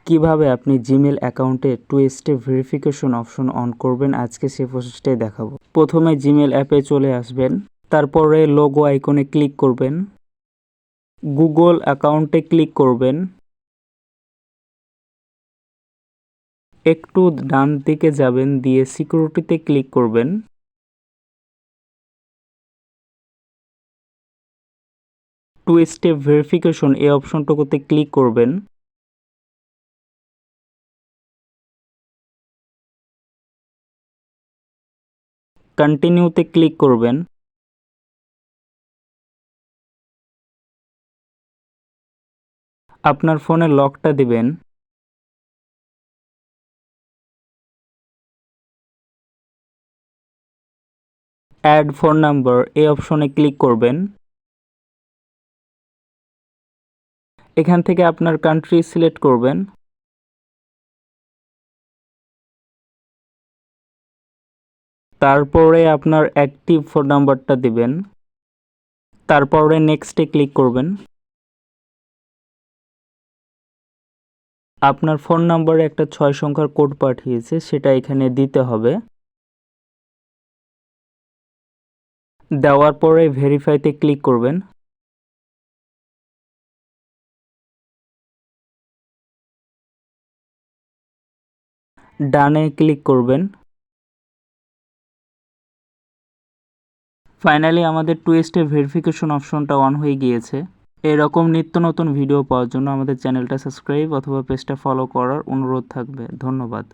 কিভাবে আপনি জিমেল অ্যাকাউন্টে two step verification option on করবেন আজকে সেই প্রসেসটাই দেখাবো। প্রথমে জিমেল অ্যাপে চলে আসবেন, তারপরে লোগো আইকনে ক্লিক করবেন, গুগল অ্যাকাউন্টে ক্লিক করবেন, একটু ডান দিকে যাবেন, দিয়ে সিকিউরিটিতে ক্লিক করবেন। টু স্টেপ ভেরিফিকেশন এই অপশনটুকুতে ক্লিক করবেন। কন্টিনিউতে ক্লিক করবেন। আপনার ফোনে লকটা দিবেন। অ্যাড ফোন নাম্বার এই অপশনে ক্লিক করবেন। এখান থেকে আপনার কান্ট্রি সিলেক্ট করবেন। তারপরে আপনার অ্যাক্টিভ ফোন নাম্বারটা দিবেন। তারপরে নেক্সটে ক্লিক করবেন। আপনার ফোন নাম্বারে একটা 6 সংখ্যার কোড পাঠিয়েছে, সেটা এখানে দিতে হবে। দেওয়ার পরে ভেরিফাইতে ক্লিক করবেন। ডানে ক্লিক করবেন। ফাইনালি আমাদের টু স্টেপ ভেরিফিকেশন অপশনটা অন হয়ে গিয়েছে। এরকম নিত্য নতুন ভিডিও পাওয়ার জন্য আমাদের চ্যানেলটা সাবস্ক্রাইব অথবা পেজটা ফলো করার অনুরোধ থাকবে। ধন্যবাদ।